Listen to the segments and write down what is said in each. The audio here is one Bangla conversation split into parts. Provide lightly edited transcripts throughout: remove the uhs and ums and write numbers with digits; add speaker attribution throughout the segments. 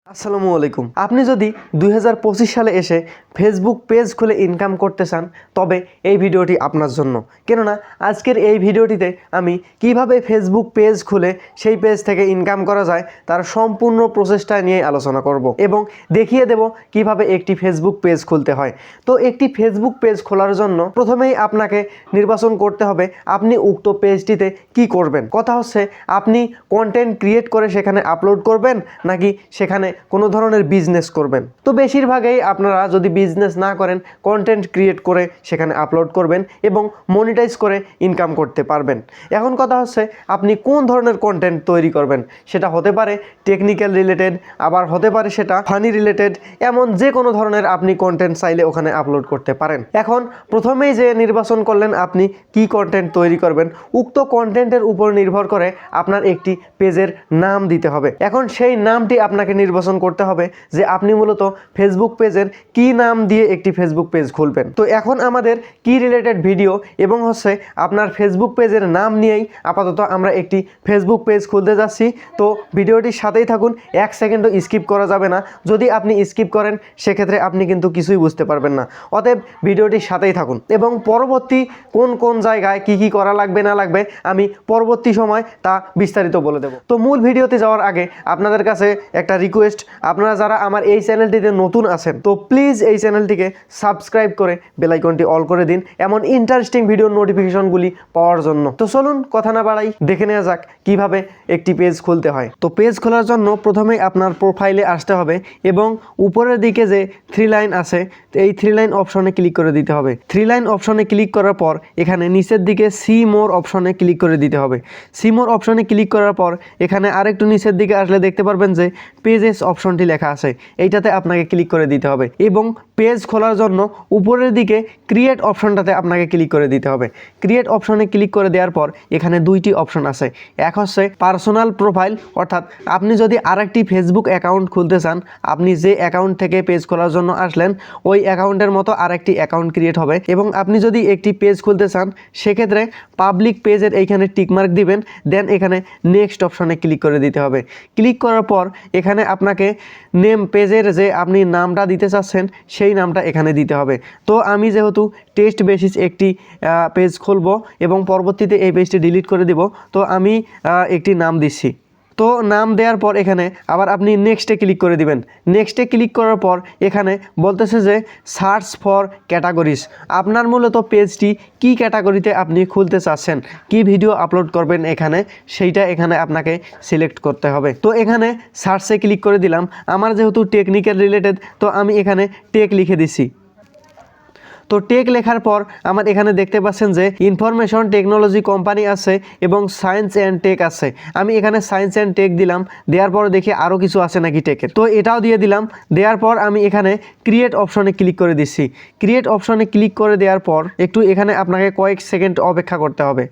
Speaker 1: আসসালামু আলাইকুম। আপনি যদি 2025 সালে এসে ফেসবুক পেজ খুলে ইনকাম করতে চান তবে এই ভিডিওটি আপনার জন্য। কেননা আজকের এই ভিডিওটিতে আমি কিভাবে ফেসবুক পেজ খুলে সেই পেজ থেকে ইনকাম করা যায় তার সম্পূর্ণ প্রসেসটা নিয়ে আলোচনা করব এবং দেখিয়ে দেব কিভাবে একটি ফেসবুক পেজ খুলতে হয়। তো একটি ফেসবুক পেজ খোলার জন্য প্রথমেই আপনাকে নির্বাচন করতে হবে আপনি উক্ত পেজটিতে কি করবেন। কথা হচ্ছে আপনি কন্টেন্ট ক্রিয়েট করে সেখানে আপলোড করবেন নাকি সেখানে কোনো ধরনের বিজনেস করবেন। তো বেশিরভাগই আপনারা যদি বিজনেস না করেন কন্টেন্ট ক্রিয়েট করে সেখানে আপলোড করবেন এবং মনিটাইজ করে ইনকাম করতে পারবেন। এখন কথা হচ্ছে আপনি কোন ধরনের কন্টেন্ট তৈরি করবেন। সেটা হতে পারে টেকনিক্যাল রিলেটেড, আবার হতে পারে সেটা ফানি রিলেটেড, এমন যে কোনো ধরনের আপনি কন্টেন্ট চাইলে ওখানে আপলোড করতে পারেন। এখন প্রথমেই যে নির্বাচন করলেন আপনি কি কন্টেন্ট তৈরি করবেন, উক্ত কন্টেন্টের উপর নির্ভর করে আপনার একটি পেজের নাম দিতে হবে। এখন সেই নামটি আপনাকে নির্বাচন করতে হবে যে আপনি মূলত ফেসবুক পেজের কি নাম দিয়ে একটি ফেসবুক পেজ খুলবেন। তো এখন আমাদের কি রিলেটেড ভিডিও এবং আপনার ফেসবুক পেজের নাম নিয়েই আপাতত আমরা একটি ফেসবুক পেজ খুলতে যাচ্ছি। তো ভিডিওটির সাথেই থাকুন, এক সেকেন্ডও স্কিপ করা যাবে না। যদি আপনি স্কিপ করেন সেক্ষেত্রে আপনি কিন্তু কিছুই বুঝতে পারবেন না। অতএব ভিডিওটির সাথেই থাকুন এবং পরবর্তী কোন কোন জায়গায় কি করা লাগবে না লাগবে আমি পরবর্তী সময় তা বিস্তারিত বলে দেব। তো মূল ভিডিওতে যাওয়ার আগে আপনাদের কাছে একটা রিকোয়েস্ট, আপনারা যারা আমার এই চ্যানেলটিতে নতুন আছেন তো প্লিজ এই চ্যানেলটিকে সাবস্ক্রাইব করে বেল আইকনটি অল করে দিন এমন ইন্টারেস্টিং ভিডিওর নোটিফিকেশনগুলি পাওয়ার জন্য। তো চলুন কথা না বাড়াই দেখে নেওয়া যাক কিভাবে একটি পেজ খুলতে হয়। তো পেজ খোলার জন্য প্রথমেই আপনার প্রোফাইলে আসতে হবে এবং উপরের দিকে যে 3 লাইন আছে এই 3 লাইন অপশনে ক্লিক করে দিতে হবে। 3 লাইন অপশনে ক্লিক করার পর এখানে নিচের দিকে সি মোর অপশনে ক্লিক করে দিতে হবে। সি মোর অপশনে ক্লিক করার পর এখানে আরেকটু নিচের দিকে আসলে দেখতে পারবেন যে পেজেস অপশনটি লেখা আছে, এইটাতে আপনাকে ক্লিক করে দিতে হবে এবং পেজ খোলার জন্য উপরের দিকে ক্রিয়েট অপশনটাতে আপনাকে ক্লিক করে দিতে হবে। ক্রিয়েট অপশনে ক্লিক করে দেওয়ার পর এখানে দুইটি অপশন আছে। এক হচ্ছে পার্সোনাল প্রোফাইল, অর্থাৎ আপনি যদি আরেকটি ফেসবুক অ্যাকাউন্ট খুলতে চান, আপনি যে অ্যাকাউন্ট থেকে পেজ খোলার জন্য আসলেন ওই অ্যাকাউন্টের মতো আরেকটি অ্যাকাউন্ট ক্রিয়েট হবে এবং আপনি যদি একটি পেজ খুলতে চান সেক্ষেত্রে পাবলিক পেজের এইখানে টিকমার্ক দিবেন, দেন এখানে নেক্সট অপশনে ক্লিক করে দিতে হবে। ক্লিক করার পর এখানে আপনাকে নেম পেজের যে আপনি নামটা দিতে চাচ্ছেন সেই নামটা এখানে দিতে হবে। তো আমি যেহেতু টেস্ট বেসিস একটি পেজ খুলবো এবং পরবর্তীতে এই পেজটি ডিলিট করে দিব, তো আমি একটি নাম দিচ্ছি। তো নাম দেওয়ার পর এখানে আবার আপনি নেক্সটে ক্লিক করে দিবেন। নেক্সটে ক্লিক করার পর এখানে বলতেছে যে সার্চ ফর ক্যাটাগরিজ, আপনার মূলত পেজটি কি ক্যাটাগরিতে আপনি খুলতে চাচ্ছেন, কি ভিডিও আপলোড করবেন এখানে সেইটা এখানে আপনাকে সিলেক্ট করতে হবে। তো এখানে সার্চে ক্লিক করে দিলাম। আমার যেহেতু টেকনিক্যাল রিলেটেড তো আমি এখানে টেক লিখে দিচ্ছি। তো টেক লেখার পর আমার এখানে দেখতে পাচ্ছেন যে ইনফরমেশন টেকনোলজি কোম্পানি আছে এবং সায়েন্স অ্যান্ড টেক আছে। আমি এখানে সায়েন্স অ্যান্ড টেক দিলাম, দেওয়ার পর দেখি আরও কিছু আছে নাকি টেকের, তো এটাও দিয়ে দিলাম। দেওয়ার পর আমি এখানে ক্রিয়েট অপশনে ক্লিক করে দিচ্ছি। ক্রিয়েট অপশনে ক্লিক করে দেওয়ার পর একটু এখানে আপনাকে কয়েক সেকেন্ড অপেক্ষা করতে হবে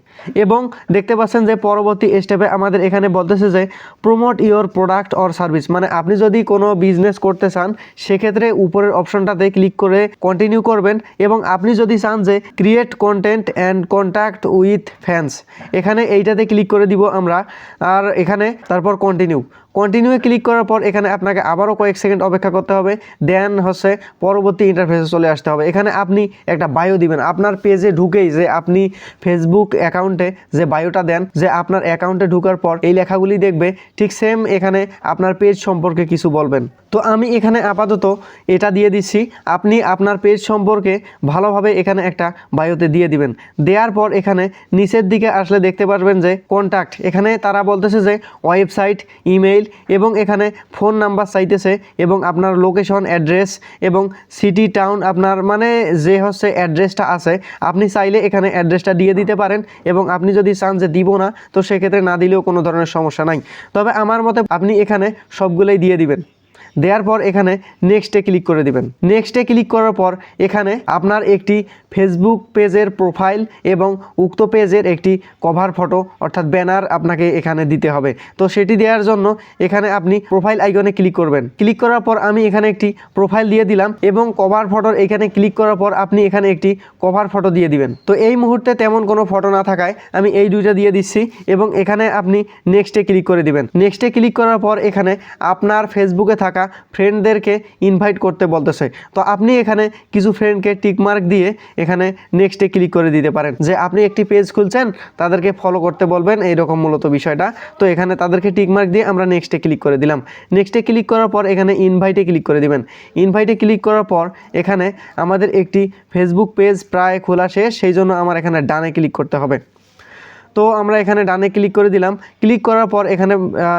Speaker 1: এবং দেখতে পাচ্ছেন যে পরবর্তী স্টেপে আমাদের এখানে বলতেছে যে promote your product or service, মানে আপনি যদি কোনো বিজনেস করতে চান সেক্ষেত্রে উপরের অপশনটাতে ক্লিক করে কন্টিনিউ করবেন এবং আপনি যদি চান যে create content and contact with fans এখানে এইটাতে ক্লিক করে দিব আমরা, আর এখানে তারপর কন্টিনিউয়ে ক্লিক করার পর এখানে আপনাকে আবারও কয়েক সেকেন্ড অপেক্ষা করতে হবে, দেন পরবর্তী ইন্টারফেসে চলে আসতে হবে। এখানে আপনি একটা বায়ো দিবেন, আপনার পেজে ঢুকেই যে আপনি ফেসবুক অ্যাকাউন্টে যে বায়োটা দেন, যে আপনার অ্যাকাউন্টে ঢোকার পর এই লেখাগুলি দেখবে ঠিক সেম এখানে আপনার পেজ সম্পর্কে কিছু বলবেন। তো আমি এখানে আপাতত এটা দিয়ে দিচ্ছি। আপনি আপনার পেজ সম্পর্কে ভালোভাবে এখানে একটা বায়োতে দিয়ে দিবেন। দেওয়ার পর এখানে নিচের দিকে আসলে দেখতে পারবেন যে কন্ট্যাক্ট, এখানে তারা বলতেছে যে ওয়েবসাইট, ইমেইল এবং এখানে ফোন নাম্বার চাইতেছে এবং আপনার লোকেশন, অ্যাড্রেস এবং সিটি, টাউন, আপনার মানে যে অ্যাড্রেসটা আছে আপনি চাইলে এখানে অ্যাড্রেসটা দিয়ে দিতে পারেন এবং আপনি যদি চান যে দিব না তো সেক্ষেত্রে না দিলেও কোনো ধরনের সমস্যা নাই। তবে আমার মতে আপনি এখানে সবগুলোই দিয়ে দিবেন। দেওয়ার পর এখানে নেক্সটে ক্লিক করে দিবেন। নেক্সটে ক্লিক করার পর এখানে আপনার একটি ফেসবুক পেজের প্রোফাইল এবং উক্ত পেজের একটি কভার ফটো অর্থাৎ ব্যানার আপনাকে এখানে দিতে হবে। তো সেটি দেওয়ার জন্য এখানে আপনি প্রোফাইল আইকনে ক্লিক করবেন। ক্লিক করার পর আমি এখানে একটি প্রোফাইল দিয়ে দিলাম এবং কভার ফটোর এখানে ক্লিক করার পর আপনি এখানে একটি কভার ফটো দিয়ে দিবেন। তো এই মুহূর্তে তেমন কোনো ফটো না থাকায় আমি এই দুইটা দিয়ে দিচ্ছি এবং এখানে আপনি নেক্সটে ক্লিক করে দিবেন। নেক্সটে ক্লিক করার পর এখানে আপনার ফেসবুকে থাকা থাকা ফ্রেন্ডদেরকে ইনভাইট করতে বলতেছে। তো আপনি এখানে কিছু ফ্রেন্ডকে টিকমার্ক দিয়ে এখানে নেক্সটে ক্লিক করে দিতে পারেন, যে আপনি একটি পেজ খুলছেন, তাদেরকে ফলো করতে বলবেন, এইরকম মূলত বিষয়টা। তো এখানে তাদেরকে টিকমার্ক দিয়ে আমরা নেক্সটে ক্লিক করে দিলাম। নেক্সটে ক্লিক করার পর এখানে ইনভাইটে ক্লিক করে দিবেন। ইনভাইটে ক্লিক করার পর এখানে আমাদের একটি ফেসবুক পেজ প্রায় খোলা শেষ, সেই জন্য আমার এখানে ডানে ক্লিক করতে হবে। তো আমরা এখানে ডানে ক্লিক করে দিলাম। ক্লিক করার পর এখানে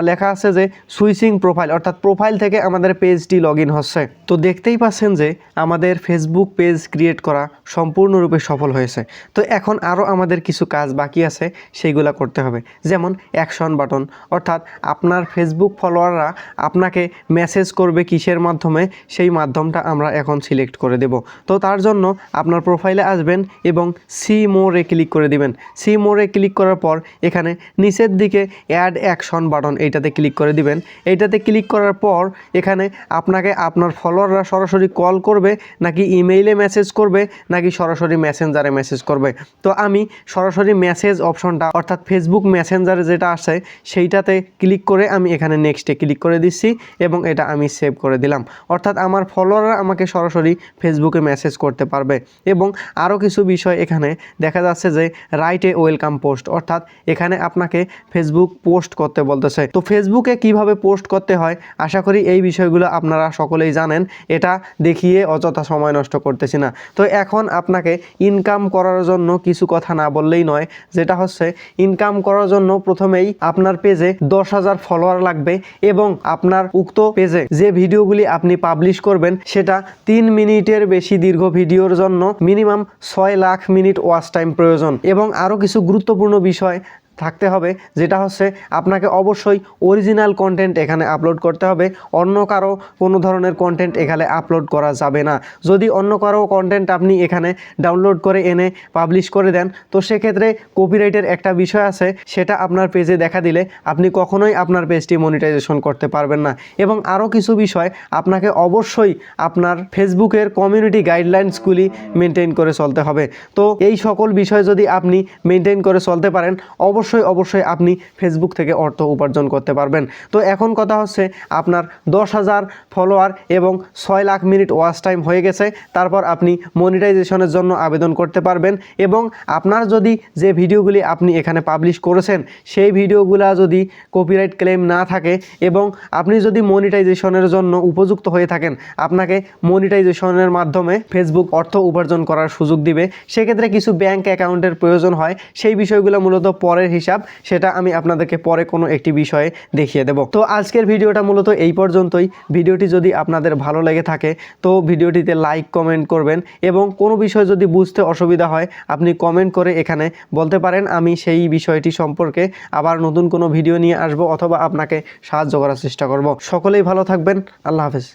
Speaker 1: লেখা আছে যে সুইচিং প্রোফাইল, অর্থাৎ প্রোফাইল থেকে আমাদের পেজটি লগ ইন হচ্ছে। তো দেখতেই পাচ্ছেন যে আমাদের ফেসবুক পেজ ক্রিয়েট করা সম্পূর্ণরূপে সফল হয়েছে। তো এখন আরও আমাদের কিছু কাজ বাকি আছে, সেইগুলো করতে হবে। যেমন অ্যাকশন বাটন, অর্থাৎ আপনার ফেসবুক ফলোয়াররা আপনাকে মেসেজ করবে কিসের মাধ্যমে, সেই মাধ্যমটা আমরা এখন সিলেক্ট করে দেব। তো তার জন্য আপনার প্রোফাইলে আসবেন এবং সি মোরে ক্লিক করে দিবেন। সি মোরে ক্লিক করার পর এখানে নিচের দিকে অ্যাড অ্যাকশন বাটন, এইটাতে ক্লিক করে দিবেন। এইটাতে ক্লিক করার পর এখানে আপনাকে আপনার ফলোয়াররা সরাসরি কল করবে, নাকি ইমেইলে মেসেজ করবে, নাকি সরাসরি মেসেঞ্জারে মেসেজ করবে। তো আমি সরাসরি মেসেজ অপশনটা, অর্থাৎ ফেসবুক মেসেঞ্জারে যেটা আছে সেইটাতে ক্লিক করে আমি এখানে নেক্সটে ক্লিক করে দিচ্ছি এবং এটা আমি সেভ করে দিলাম। অর্থাৎ আমার ফলোয়াররা আমাকে সরাসরি ফেসবুকে মেসেজ করতে পারবে। এবং আরও কিছু বিষয় এখানে দেখা যাচ্ছে যে রাইট এ ওয়েলকাম পোস্ট, অর্থাৎ এখানে আপনাকে ফেসবুক পোস্ট করতে বলতেছে। তো ফেসবুকে কিভাবে পোস্ট করতে হয়, আশা করি এই বিষয়গুলো আপনারা সকলেই জানেন, এটা দেখিয়ে অযথা সময় নষ্ট করতেছি না। তো এখন আপনাকে ইনকাম করার জন্য কিছু কথা না বললেই নয়, যেটা হচ্ছে ইনকাম করার জন্য প্রথমেই আপনার পেজে 10,000 ফলোয়ার লাগবে এবং আপনার উক্ত পেজে যে ভিডিওগুলি আপনি পাবলিশ করবেন সেটা 3 মিনিটের বেশি দীর্ঘ ভিডিওর জন্য minimum 6 lakh minute watch time প্রয়োজন। এবং আরও কিছু গুরুত্বপূর্ণ বিষয় থাকতে হবে, যেটা হচ্ছে আপনাকে অবশ্যই অরিজিনাল কন্টেন্ট এখানে আপলোড করতে হবে। অন্য কারো কোনো ধরনের কন্টেন্ট এখানে আপলোড করা যাবে না। যদি অন্য কারো কন্টেন্ট আপনি এখানে ডাউনলোড করে এনে পাবলিশ করে দেন, তো সেক্ষেত্রে কপিরাইটের একটা বিষয় আছে, সেটা আপনার পেজে দেখা দিলে আপনি কখনোই আপনার পেজটি মনিটাইজেশন করতে পারবেন না। এবং আরও কিছু বিষয় আপনাকে অবশ্যই আপনার ফেসবুকের কমিউনিটি গাইডলাইন্সগুলি মেনটেন করে চলতে হবে। তো এই সকল বিষয় যদি আপনি মেনটেন করে চলতে পারেন, অবশ্যই আপনি ফেসবুক থেকে অর্থ উপার্জন করতে পারবেন। তো এখন কথা হচ্ছে আপনার 10,000 ফলোয়ার এবং 6 লাখ মিনিট ওয়াচ টাইম হয়ে গেছে, তারপর আপনি মনিটাইজেশনের জন্য আবেদন করতে পারবেন। এবং আপনার যদি যে ভিডিওগুলি আপনি এখানে পাবলিশ করেছেন সেই ভিডিওগুলো যদি কপিরাইট ক্লেম না থাকে এবং আপনি যদি মনিটাইজেশনের জন্য উপযুক্ত হয়ে থাকেন, আপনাকে মনিটাইজেশনের মাধ্যমে ফেসবুক অর্থ উপার্জন করার সুযোগ দিবে। সেক্ষেত্রে কিছু ব্যাংক অ্যাকাউন্টের প্রয়োজন হয়, সেই বিষয়গুলো মূলত পরের হিসাব, সেটা আমি আপনাদেরকে পরে কোনো একটি বিষয়ে দেখিয়ে দেব। তো আজকের ভিডিওটা মূলত এই পর্যন্তই। ভিডিওটি যদি আপনাদের ভালো লেগে থাকে তো ভিডিওটিতে লাইক কমেন্ট করবেন এবং কোনো বিষয় যদি বুঝতে অসুবিধা হয় আপনি কমেন্ট করে এখানে বলতে পারেন, আমি সেই বিষয়টি সম্পর্কে আবার নতুন কোনো ভিডিও নিয়ে আসব অথবা আপনাকে সাহায্য করার চেষ্টা করব। সকলেই ভালো থাকবেন। আল্লাহ হাফেজ।